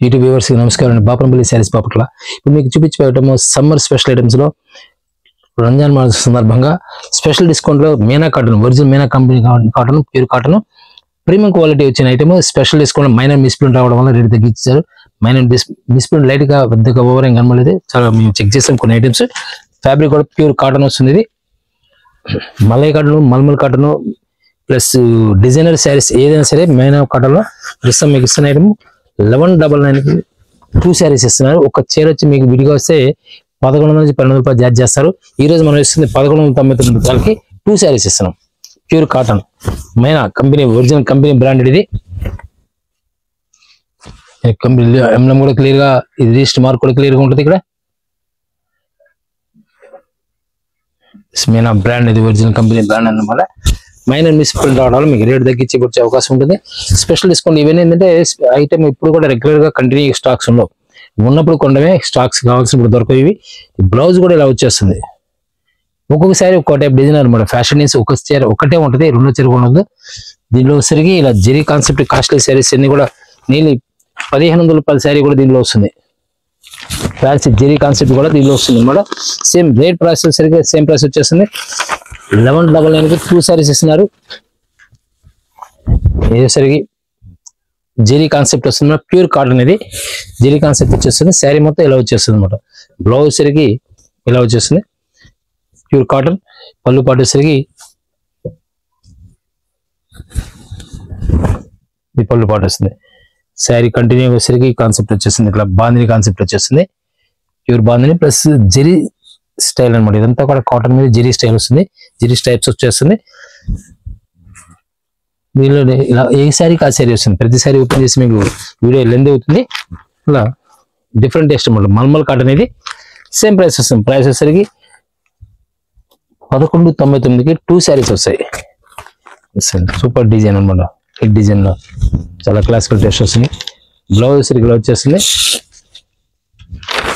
YouTube viewers కి నమస్కారం. బాపనపల్లి శారీస్ బాపట్ల. ఇప్పుడు మీకు చూపించబోయటము సమ్మర్ స్పెషల్ ఐటమ్స్ లో రంజాన్ మాస సందర్భంగా స్పెషల్ డిస్కౌంట్ లో Meena cotton, original Meena company cotton, pure cotton, premium quality వచ్చిన item special discount. Minor misprint రావడం వల్ల రేట్ తగ్గించారు. మైనర్ మిస్ప్రింట్ లైట్ గా పెద్దగా ఓవర్ ఏం కనబడలేదు. చాలా మేము చెక్ చేసాం కొన్ని ఐటమ్స్. ఫ్యాబ్రిక్ కూడా ప్యూర్ కాటన్ వస్తుంది. ఇది మలై కాటన్, మల్మల్ కాటన్ ప్లస్ డిజైనర్ శారీస్ ఏదైనా సరే మీనా కాటన్ లో ప్రస్తుతం మీకు ఇస్తున్న ఐటమ్ 1199 2 శారీస్ ఇస్తున్నారు. ఒక చీర వచ్చి మీకు విడిగా వస్తే 1100 నుంచి 1200 రూపాయలు ఛార్జ్ చేస్తారు. ఈ రోజు మనం ఇస్తుంది 1199 రూపాయలకి 2 శారీస్ ఇస్తున్నాం. ప్యూర్ కాటన్ మైనా కంపెనీ, ఒరిజినల్ కంపెనీ బ్రాండెడ్. ఇది కంపెనీ ఎంబ్లమ్ కూడా క్లియర్ గా, ఇది రిజిస్టర్ మార్క్ కూడా క్లియర్ గా ఉంటుంది. ఇక్కడ మీనా బ్రాండ్, ఇది ఒరిజినల్ కంపెనీ బ్రాండ్ అన్నమాట. మైనర్ మిస్ ప్రింట్ రావడం వల్ల మీకు రేట్ తగ్గించి వచ్చే అవకాశం ఉంటుంది. స్పెషల్ డిస్కౌంట్ ఇవన్నీ ఏంటంటే ఐటమ్ ఇప్పుడు కూడా రెగ్యులర్ గా కంటిన్యూ స్టాక్స్ ఉండవు. ఉన్నప్పుడు కొండమే స్టాక్స్ కావాల్సినప్పుడు దొరకవు. ఇవి బ్లౌజ్ కూడా ఇలా వచ్చేస్తుంది. ఒక్కొక్కసారి ఒక్కో టైప్ డిజైన్ అనమాట. ఫ్యాషన్ డేస్ ఒక చీర ఒకటే ఉంటుంది, రెండో చీర ఉండదు. దీనిలో సరిగి ఇలా జెరీ కాన్సెప్ట్ కాస్ట్లీ శారీస్ అన్ని కూడా నీళ్ళు 1500 రూపాయల శారీ కూడా దీనిలో వస్తుంది. ఫ్యాన్సీ జెరీ కాన్సెప్ట్ కూడా దీనిలో వస్తుంది అనమాట. సేమ్ రేట్ ప్రైస్ సరిగ్గా సేమ్ ప్రైస్ వచ్చేస్తుంది. 1199 2 శారీస్ ఇస్తున్నారు. ఏసరికి జెరీ కాన్సెప్ట్ వస్తుంది. ప్యూర్ కాటన్ ఇది జెరీ కాన్సెప్ట్ వచ్చేస్తుంది. శారీ మొత్తం ఇలా వచ్చేస్తుంది అనమాట. బ్లౌజ్ సరికి ఇలా వచ్చేస్తుంది. Pure cotton. పళ్ళు పాటు సరికి ఇది పళ్ళు పాటు వస్తుంది. శారీ కంటిన్యూ వచ్చేసరికి కాన్సెప్ట్ వచ్చేస్తుంది. ఇట్లా బాందిని కాన్సెప్ట్ వచ్చేస్తుంది. Pure bandhani plus zari style అనమాట. ఇదంతా కూడా కాటన్ మీద జెరీ స్టైల్ వస్తుంది. జెరీ స్టైప్స్ వచ్చేస్తుంది. దీనిలో ఇలా ఏ శారీకి ఆ శారీ వస్తుంది. ప్రతి శారీ ఓపెన్ చేసి మీకు వీడియో లెంత్ అవుతుంది. ఇలా డిఫరెంట్ టేస్ట్ అనమాట. మల్మల్ కాటన్ ఇది సేమ్ ప్రైస్ వస్తుంది. ప్రైస్ వచ్చేసరికి 1199కి 2 శారీస్ వస్తాయి. సూపర్ డిజైన్ అనమాట. హిట్ డిజైన్ లో చాలా క్లాసికల్ టేస్ట్ వస్తుంది. బ్లౌజ్ సరిగ్గా వచ్చేస్తుంది.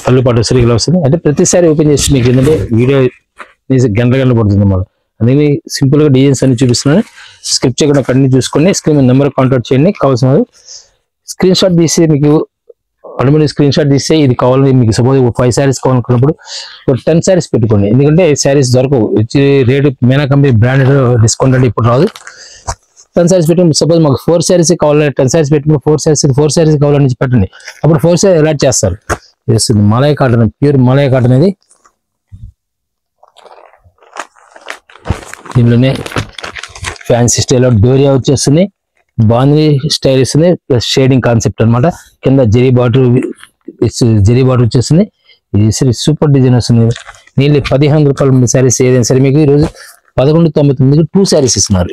పళ్ళు పాటు సరిగ్గా వస్తుంది. అంటే ప్రతిసారి ఓపెన్ చేసి మీకు ఏంటంటే వీడియో గంటలు పడుతుంది అన్నమాట. అందుకని సింపుల్ గా డిజైన్స్ అన్ని చూపిస్తున్నాను. స్క్రిప్ట్ చేయకుండా కంటిన్యూ చూసుకొని స్క్రీన్ నెంబర్ కాంటాక్ట్ చేయండి. కావాల్సిన స్క్రీన్ షాట్ తీసి మీకు ఆటోమేటిక్ స్క్రీన్ షాట్ తీస్తే ఇది కావాలని మీకు సపోజ్ 5 శారీస్ కావాలనుకున్నప్పుడు 10 శారీస్ పెట్టుకోండి. ఎందుకంటే శారీస్ దొరకవు. Rate Meena company branded discount అంటే ఇప్పుడు రాదు. 10 శారీస్ పెట్టుకుని సపోజ్ మాకు 4 శారీస్ కావాలని 10 శారీస్ పెట్టుకుని 4 శారీస్ కావాలని పెట్టండి. అప్పుడు 4 శారీస్ అలాట్ చేస్తారు. వస్తుంది malai cotton, pure malai cotton ఇది. దీనిలోనే ఫ్యాన్సీ స్టైల్లో డోరియా వచ్చేస్తుంది. బాందిని స్టైల్ ఇస్తుంది. ప్లస్ షేడింగ్ కాన్సెప్ట్ అనమాట. కింద జెరీ బార్డర్ వచ్చేస్తుంది. ఇది సూపర్ డిజైన్ వస్తుంది. నీళ్ళు 1500 రూపాయల శారీస్ ఏదైనా సరే మీకు ఈరోజు 1199కి 2 శారీస్ ఇస్తున్నారు.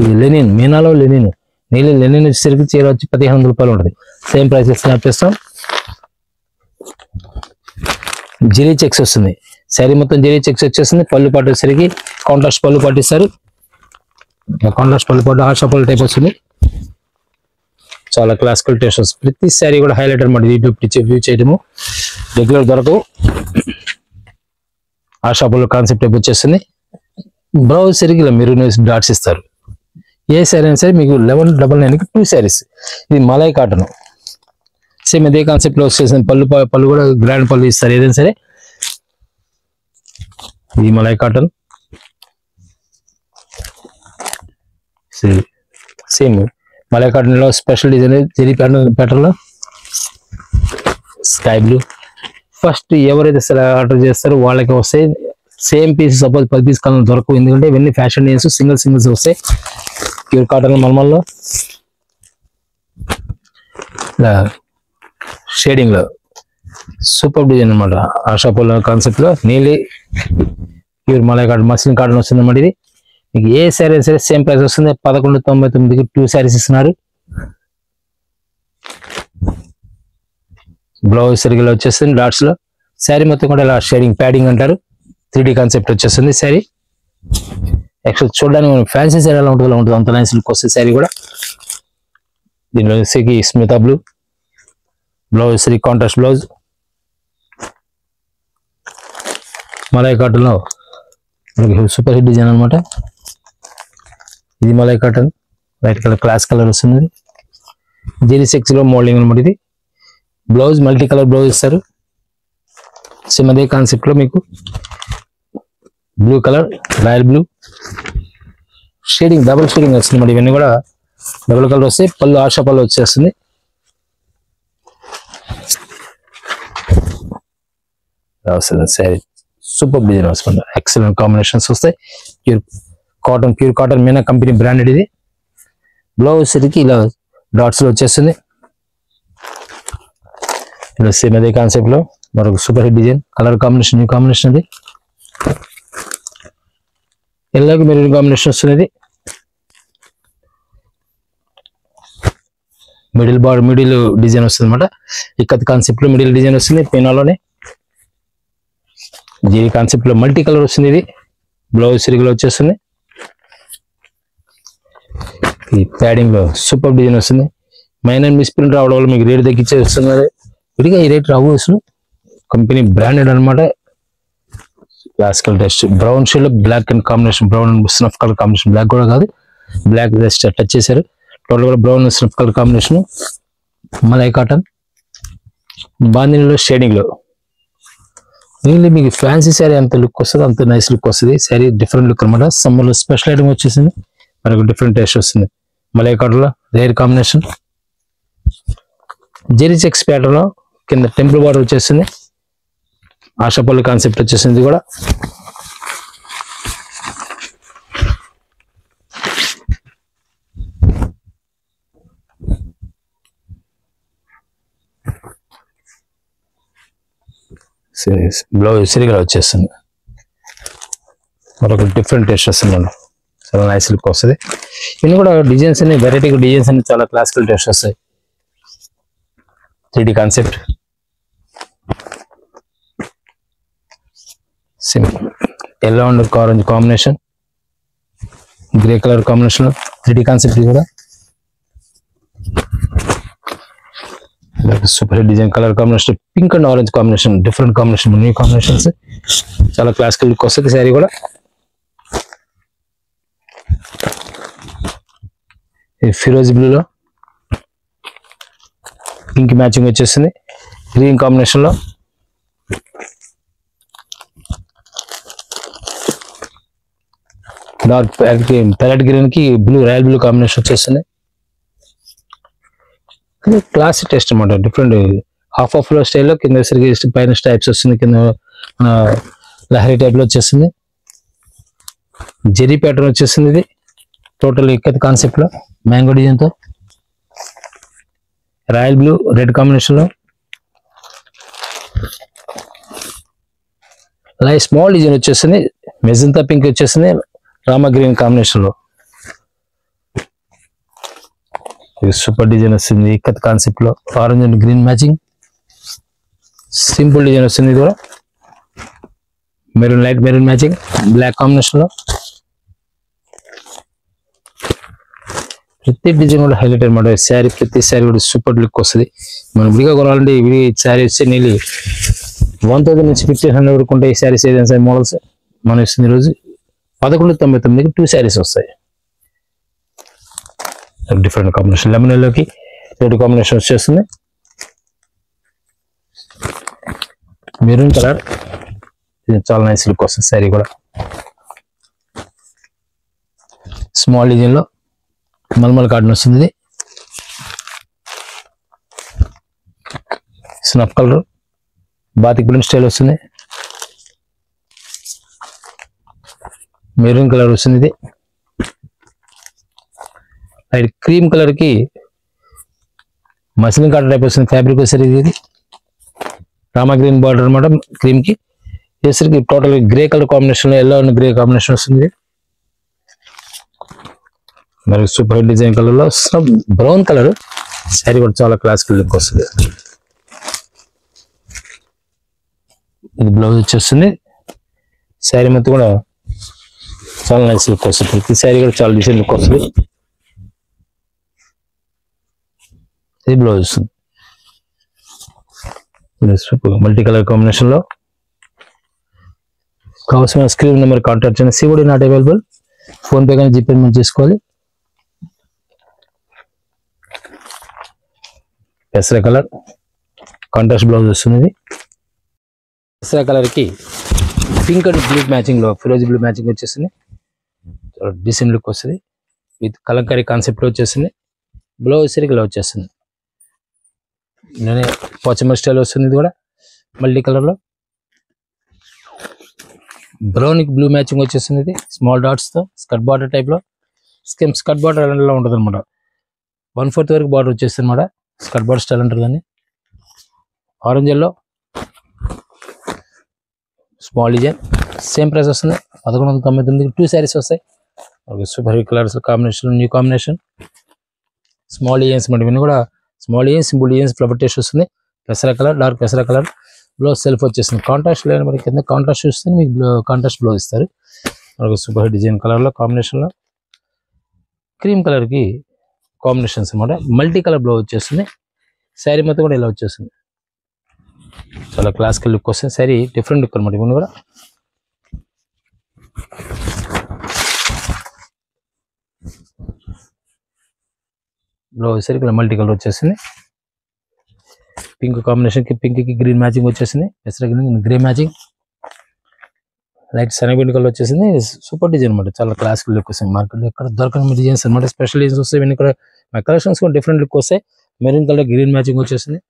ఇది లెనిన్, మీనాలో లెనిన్. నీళ్ళు లెనిన్ వచ్చేసరికి చీర వచ్చి 1500 రూపాయలు ఉంటుంది. సేమ్ ప్రైస్ ఇస్తాం. జెరీ చెక్స్ వస్తుంది. శారీ మొత్తం జెరీ చెక్స్ వచ్చేస్తుంది. పళ్ళు పాటు వచ్చేసరికి కాంట్రాస్ట్ పళ్ళు పాటు ఇస్తారు. కాంట్రాస్ట్ పళ్ళు పాటు ఆశా పళ్ళు టైప్ వస్తుంది. చాలా క్లాసికల్ టేస్ట్ వస్తుంది. ప్రతి శారీ కూడా హైలైట్ అనమాట. యూట్యూబ్ వ్యూ చేయడము రెగ్యులర్ దొరకవు. ఆశా పళ్ళు కాన్సెప్ట్ టైప్ వచ్చేస్తుంది. బ్లౌజ్ సరికి ఇలా మీరు డాట్స్ ఇస్తారు. ఏ శారీ అయినా సరే మీకు 1199కి 2 శారీస్. ఇది మలై కాటన్. సేమ్ అదే కాన్సెప్ట్ లో వచ్చేసింది. పళ్ళు కూడా గ్రాండ్ పళ్ళు ఇస్తారు ఏదైనా సరే. ఇది మలై కాటన్. సేమ్ మలై కాటన్ లో స్పెషల్ డిజైన్ జెరీ ప్యాటర్న్ లో స్కై బ్లూ. ఫస్ట్ ఎవరైతే ఆర్డర్ చేస్తారో వాళ్ళకి వస్తాయి. సేమ్ పీస్ సపోజ్ 10 పీస్ కాలం దొరకవు. ఎందుకంటే ఇవన్నీ ఫ్యాషన్ డిజైన్స్ సింగిల్స్ వస్తాయి. ప్యూర్ కాటన్ మల్మల్లో షేడింగ్ లో సూపర్ డిజైన్ అనమాట. ఆషాపూల కాన్సెప్ట్ లో నీలి pure malai cotton, muslin cotton వస్తుంది అన్నమాట. ఇది మీకు ఏ శారీ సరే సేమ్ ప్రైస్ వస్తుంది. 1199కి 2 శారీస్ ఇస్తున్నారు. బ్లౌజ్ సరిగ్గా వచ్చేస్తుంది డాట్స్ లో. శారీ మొత్తం కూడా ఇలా షేడింగ్ ప్యాడింగ్ అంటారు. 3D కాన్సెప్ట్ వచ్చేస్తుంది శారీ. యాక్చువల్ చూడడానికి ఫ్యాన్సీ శారీ ఎలా ఉంటుందో ఉంటుంది. అంత నైస్ లుక్ వస్తుంది శారీ కూడా. దీనిలో వచ్చేసి స్మితా బ్లూ బ్లౌజ్ సరి కాంట్రాస్ట్ బ్లౌజ్. మలై కాటన్ లో సూపర్ హిట్ డిజైన్ అనమాట. ఇది మలై cotton white colour class colour వస్తుంది. జెరీ సెక్స్ లో మోల్డింగ్ అనమాట. ఇది బ్లౌజ్ మల్టీ కలర్ బ్లౌజ్ ఇస్తారు. సేమ్ అదే కాన్సెప్ట్ లో మీకు blue colour, royal blue shading, double shading వస్తుంది మరి. ఇవన్నీ కూడా డబుల్ కలర్ వస్తాయి. పళ్ళు ఆశా పళ్ళు వచ్చేస్తుంది. శారీ సూపర్ డిజైన్ వస్తుంది. ఎక్సలెంట్ కాంబినేషన్స్ వస్తాయి. Pure cotton Meena company branded ఇది. బ్లౌజ్ సరికి ఇలా డాట్స్ లో వచ్చేస్తుంది. ఇలా సేమ్ అదే కాన్సెప్ట్ లో మరొక super hit design. Colour combination new combination అది. ఎల్లోకి మెరూన్ కాంబినేషన్ వస్తుంది. మిడిల్ డిజైన్ వస్తుంది అనమాట. ఇక్కత్ కాన్సెప్ట్ లో మిడిల్ డిజైన్ వస్తుంది. పెనాలోనే జీరీ కాన్సెప్ట్ లో మల్టీ కలర్ వస్తుంది. ఇది బ్లౌజ్ సిరిగిలో వచ్చేస్తుంది. ఈ ప్యాడింగ్ లో సూపర్ డిజైన్ వస్తుంది. మైనర్ మిస్ ప్రింట్ రావడం వల్ల మీకు రేట్ తగ్గించే వస్తున్నారు. విడిగా ఈ రేట్ రావు అసలు. కంపెనీ బ్రాండెడ్ అనమాట. క్లాసికల్ టెస్ట్ బ్రౌన్ షేడ్ లో black and combination, brown and snuff colour combination. Black కూడా కాదు, బ్లాక్ జస్ట్ టచ్ చేశారు. టోటల్ కూడా brown and snuff colour combination. Malai cotton బాందినిలో షేడింగ్ లో. మెయిన్లీ మీకు ఫ్యాన్సీ శారీ అంత లుక్ వస్తుంది, అంత నైస్ లుక్ వస్తుంది. శారీ డిఫరెంట్ లుక్ అనమాట. సమ్మర్ లో స్పెషల్ ఐటమ్ వచ్చేసింది. మనకు డిఫరెంట్ టేస్ట్ వస్తుంది. మలై కాటన్ లో rare combination. Zari checks pattern లో కింద టెంపుల్ బార్డర్ వచ్చేస్తుంది. ఆశాపల్లి కాన్సెప్ట్ వచ్చేసింది కూడా. బ్లౌజ్ సిరిగా వచ్చేస్తుంది. మరొక డిఫరెంట్ టేస్ట్ వస్తుంది. చాలా నైస్ లుక్ వస్తుంది. ఇవన్నీ కూడా డిజైన్స్ అన్ని వెరైటీ డిజైన్స్ అన్ని చాలా క్లాసికల్ టేస్ట్ వస్తాయి. 3D concept. Yellow and orange combination, grey colour combination 3D concept. ఇది కూడా super design. Colour combination pink and orange combination, different combination, new combinations. చాలా క్లాసికల్ లుక్ వస్తుంది శారీ కూడా. ఫిరోజ్ బ్లూలో పింక్ మ్యాచింగ్ వచ్చేస్తుంది. Green combination లో dark parrot green కి blue, royal blue combination వచ్చేస్తుంది. Classic test అనమాట. డిఫరెంట్ హాఫ్ ఆఫ్ లో స్టైల్లో కింద పైన స్టైప్స్ వస్తుంది. కింద మన లహరి టైప్ లో వచ్చేస్తుంది. జెరీ ప్యాటర్న్ వచ్చేస్తుంది. ఇది టోటల్ ఇక్కత్ కాన్సెప్ట్ లో మ్యాంగో డిజైన్ తో రాయల్ బ్లూ రెడ్ కాంబినేషన్ లో అలాగే స్మాల్ డిజైన్ వచ్చేస్తుంది. మెజంతా పింక్ వచ్చేస్తుంది. రామా గ్రీన్ కాంబినేషన్ లో సూపర్ డిజైన్ వస్తుంది. ఇక్కత్ కాన్సెప్ట్ లో orange and green matching. Simple design వస్తుంది. ఇది కూడా maroon, light maroon matching black combination లో. ప్రతి డిజైన్ కూడా హైలైట్ అనమాట. శారీ ప్రతి శారీ కూడా సూపర్ లుక్ వస్తుంది. మనం విడిగా కొనాలంటే ఇవి శారీ వస్తే నీళ్ళు 1000 నుంచి 1500 వరకు ఉంటాయి. ఈ శారీస్ ఏదైనా మోడల్స్ మనం ఇస్తుంది. ఈరోజు 1199కి 2 శారీస్ వస్తాయి. Different combination. లెమన్ ఎల్లోకి రెడ్ కాంబినేషన్ వచ్చేస్తుంది. మెరూన్ కలర్, ఇది చాలా నైస్ లుక్ వస్తుంది శారీ కూడా. స్మాల్ డిజైన్ లో మల్మల్ కాటన్ వస్తుంది. ఇది snuff colour batik print style వస్తుంది. మెరూన్ కలర్ వస్తుంది. ఇది లైట్ క్రీమ్ కలర్ కి మస్లిన్ కాటన్ టైప్ వస్తుంది. ఫ్యాబ్రిక్ వచ్చేసరికి ఇది రామా గ్రీన్ బార్డర్ అనమాట. క్రీమ్ కి వచ్చేసరికి టోటల్ గ్రే కలర్ కాంబినేషన్ లో ఎల్లో అండ్ గ్రే కాంబినేషన్ వస్తుంది. మరి సూపర్ డిజైన్ కలర్ లో బ్రౌన్ కలర్ శారీ కూడా చాలా క్లాసికల్ లుక్ వస్తుంది. ఇది బ్లౌజ్ వచ్చేస్తుంది. శారీ మొత్తం కూడా చాలా నైస్ లుక్ వస్తుంది. ప్రతి శారీ కూడా చాలా డిజైన్ లుక్ వస్తుంది. ఇది బ్లౌజ్ వస్తుంది. సూపర్ మల్టీ కలర్ కాంబినేషన్ లో. కావాల్సిన స్క్రీన్ నెంబర్ కాంటాక్ట్ చేయండి. COD not available. PhonePe కానీ జీపే పేమెంట్ చేసుకోవాలి. పెసర కలర్ కాంట్రాస్ట్ బ్లౌజ్ వస్తుంది. దసరా కలర్కి పింక్ అండ్ బ్లూ మ్యాచింగ్లో ఫిరోజీ బ్లూ మ్యాచింగ్ వచ్చేసింది. డిసెంట్ లుక్ వస్తుంది. విత్ కలంకారీ కాన్సెప్ట్లో వచ్చేసింది. బ్లౌజ్ సరికి ఇలా వచ్చేస్తుంది. నేనే పోచమల్ స్టైల్ వస్తుంది. ఇది కూడా మల్టీ కలర్లో బ్రౌన్కి బ్లూ మ్యాచింగ్ వచ్చేసింది. ఇది స్మాల్ డాట్స్తో స్కర్ట్ బార్డర్ టైప్లో స్కర్ట్ బార్డర్ లో ఉంటుంది అనమాట. 1/4 వరకు బార్డర్ వచ్చేస్తుంది అనమాట. స్కర్ట్ బార్డర్ స్టైల్ అంటారు దాన్ని. Orange yellow small design same price వస్తుంది. 1199. 2 శారీస్ వస్తాయి. Super colours combination, new combination. Small designs మాట. ఇవన్నీ కూడా small designs, simple designs, flower taste వస్తుంది. పెసరా కలర్, డార్క్ పెసరా కలర్. బ్లౌజ్ సెల్ఫ్ వచ్చేస్తుంది. కాంట్రాస్ట్ లేని మనకి కింద కాంట్రాస్ట్ వస్తుంది. మీకు కాంట్రాస్ట్ బ్లౌజ్ ఇస్తారు. మనకు సూపర్ డిజైన్ కలర్లో కాంబినేషన్లో క్రీమ్ కలర్కి కాంబినేషన్స్ అనమాట. మల్టీ కలర్ బ్లౌజ్ వచ్చేస్తుంది. శారీ మొత్తం కూడా ఇలా వచ్చేస్తుంది. చాలా క్లాసికల్ లుక్ వస్తుంది. శారీ డిఫరెంట్ లుక్ అనమాట. ఇవన్నీ కూడా బ్లౌజ్ సరికి మల్టీ కలర్ వచ్చేసింది. పింక్ కాంబినేషన్కి పింక్కి గ్రీన్ మ్యాచింగ్ వచ్చేసింది. పెసర గ్రే మ్యాచింగ్. లైట్ శనగపిండి కలర్ వచ్చేసింది. సూపర్ డిజైన్ అనమాట. చాలా క్లాసికల్ లుక్ వస్తుంది. మార్కెట్లో ఎక్కడ దొరకని డిజైన్స్ అనమాట. స్పెషల్ డిజైన్స్ వస్తాయి. ఇవన్నీ కూడా మా కలెక్షన్స్ కూడా డిఫరెంట్ లుక్ వస్తాయి. మెరూన్ కలర్ గ్రీన్ మ్యాచింగ్ వచ్చేసింది.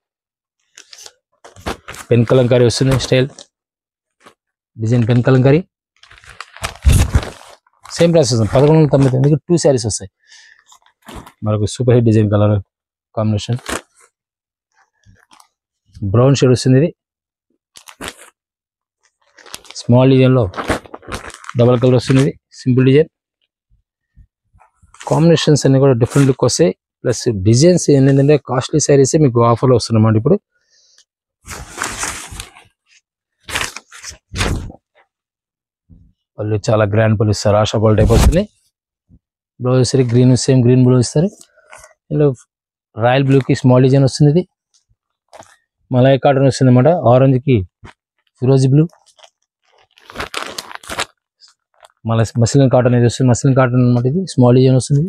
పెన్ కలంకారీ వస్తుంది. Style design pen Kalamkari same price వస్తుంది. 1199. 2 శారీస్ వస్తాయి. మనకు super hit design colour combination. Brown shade వస్తుంది. ఇది స్మాల్ డిజైన్లో డబల్ కలర్ వస్తుంది. ఇది సింపుల్ డిజైన్. కాంబినేషన్స్ అన్ని కూడా డిఫరెంట్ లుక్ వస్తాయి. ప్లస్ డిజైన్స్ ఏంటంటే కాస్ట్లీ శారీస్ మీకు ఆఫర్లో వస్తున్నామాట. ఇప్పుడు వాళ్ళు చాలా గ్రాండ్ పళ్ళు ఇస్తారు. ఆషా పళ్ళు టైప్ వస్తుంది. బ్లౌజ్ సరి గ్రీన్, సేమ్ గ్రీన్ బ్లౌజ్ ఇస్తారు. ఇందులో రాయల్ బ్లూకి స్మాల్ డిజైన్ వస్తుంది. ఇది మలాయ్ కాటన్ వస్తుంది అన్నమాట. ఆరెంజ్కి ఫిరోజీ బ్లూ, మళ్ళీ మస్లిన్ కాటన్ ఇది వస్తుంది. మస్లిన్ కాటన్ అనమాట. ఇది స్మాల్ డిజైన్ వస్తుంది.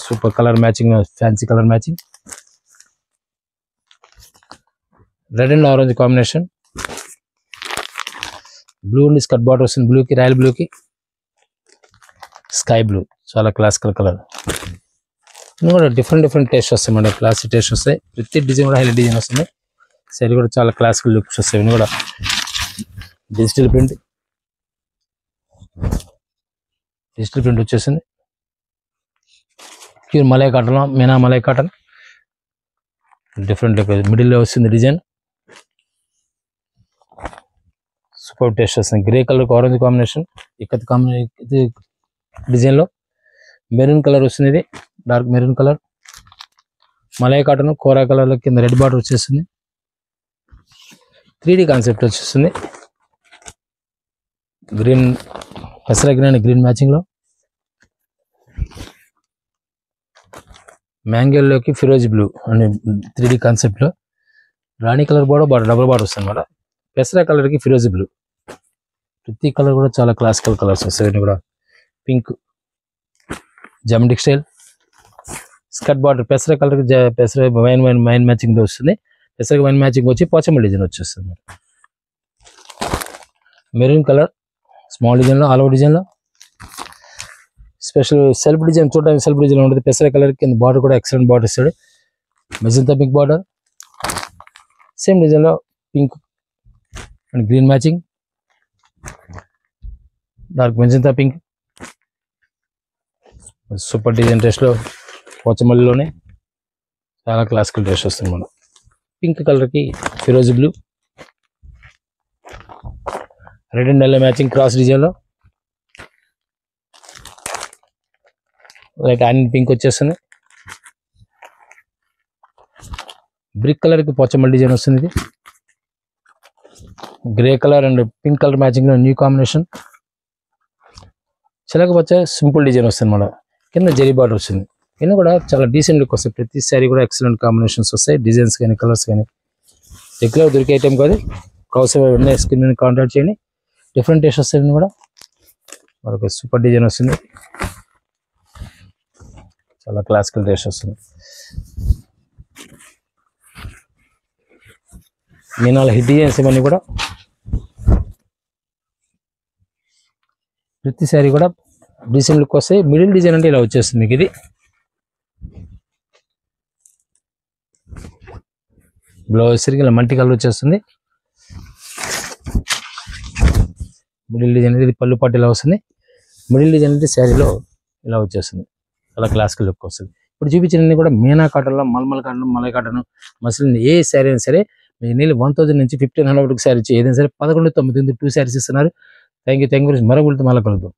Super colour matching, fancy colour matching. Red and orange combination. Blue and skirt border వస్తుంది. బ్లూకి రాయల్ బ్లూకి స్కై బ్లూ. చాలా క్లాసికల్ కలర్. ఇవి కూడా డిఫరెంట్ టేస్ట్ వస్తాయి మేడం. క్లాసిక్ టేస్ట్ వస్తాయి. ప్రతి డిజైన్ కూడా హైలైట్ డిజైన్ వస్తుంది. సరే కూడా చాలా క్లాసికల్ లుక్స్ వస్తాయి. ఇవి కూడా డిజిటల్ ప్రింట్ వచ్చేసింది. ప్యూర్ మలై కాటన్లో Meena malai cotton. Different look మిడిల్లో వస్తుంది డిజైన్. సూపర్ టేస్ట్ వస్తుంది. Grey colour orange combination. Ikat డిజైన్లో మెరూన్ కలర్ వస్తుంది. ఇది dark maroon colour. Malai cotton కోరా కలర్లో కింద రెడ్ బార్డర్ వచ్చేస్తుంది. 3D కాన్సెప్ట్ వచ్చేస్తుంది. గ్రీన్ పెసర గ్రీన్ మ్యాచింగ్లో మ్యాంగోలోకి ఫిరోజీ బ్లూ అనే 3D కాన్సెప్ట్లో రాణి కలర్ బార్డర్ డబుల్ బార్డర్ వస్తుంది అన్నమాట. పెసర కలర్కి ఫిరోజీ బ్లూ. ప్రతి కలర్ కూడా చాలా క్లాసికల్ కలర్స్ వస్తాయి. కూడా pink geometric style skirt border పెసర కలర్ పెసర వైన్ మ్యాచింగ్తో వస్తుంది. పెసర వైన్ మ్యాచింగ్ వచ్చి పోచంపల్లి డిజైన్ వచ్చేస్తుంది. మెరూన్ కలర్ స్మాల్ డిజైన్లో ఆల్ ఓవర్ డిజైన్లో స్పెషల్ సెల్ఫ్ డిజైన్ చూడడానికి సెల్ఫ్ డిజైన్ ఉంటుంది. పెసర కలర్ కింద బార్డర్ కూడా ఎక్సలెంట్ బార్డర్ ఇస్తాడు. Magenta pink border. సేమ్ డిజైన్లో pink and green matching. Dark magenta pink. Super design టేస్ట్లో పోచమల్లిలోనే చాలా క్లాసికల్ టేస్ట్ వస్తుంది. మనం పింక్ కలర్కి ఫిరోజీ blue, red and yellow matching cross డిజైన్లో లైట్ ఆనియన్ పింక్ వచ్చేస్తుంది. బ్రిక్ కలర్కి పోచమల్లి డిజైన్ వస్తుంది. ఇది grey colour and pink colour మ్యాచింగ్లో న్యూ కాంబినేషన్. చిలకపచ్చ సింపుల్ డిజైన్ వస్తుంది అన్నమాట. కింద జరీ బార్డర్ వస్తుంది. ఇవన్నీ కూడా చాలా డీసెంట్ లుక్ వస్తాయి. ప్రతి సారీ కూడా ఎక్సలెంట్ కాంబినేషన్స్ వస్తాయి. డిజైన్స్ కానీ కలర్స్ కానీ రెగ్యులర్ దొరికే ఐటమ్ కాదు. కావాల్సిన వెంటనే స్క్రీన్ మీద కాంటాక్ట్ చేయండి. డిఫరెంట్ టేస్ట్ వస్తాయి. ఇవన్నీ కూడా మనకు సూపర్ డిజైన్ వస్తుంది. చాలా క్లాసికల్ టేస్ట్ వస్తుంది. మీనాల హిట్ డిజైన్స్ ఇవన్నీ కూడా ప్రతి శారీ కూడా డీసెంట్ లుక్ వస్తాయి. మిడిల్ డిజైన్ అంటే ఇలా వచ్చేస్తుంది మీకు. ఇది బ్లౌజ్ సరిగ్గా ఇలా మల్టీ కలర్ వచ్చేస్తుంది. మిడిల్ డిజైన్ అనేది పళ్ళు పాటు ఇలా వస్తుంది. మిడిల్ డిజైన్ అంటే శారీలో ఇలా వచ్చేస్తుంది. చాలా క్లాసికల్ లుక్ వస్తుంది. ఇప్పుడు చూపించినవి కూడా మీనా కాటన్లో మల్మల్ కాటన్, మలై కాటన్, మస్లిన్ ఏ శారీ అయినా సరే మీకు నీళ్ళు 1000 నుంచి 1500 శారీ ఏదైనా సరే 11,900 2 శారీస్ ఇస్తున్నారు. థ్యాంక్ యూ మరో గుర్తు మళ్ళీ కలుద్దాం.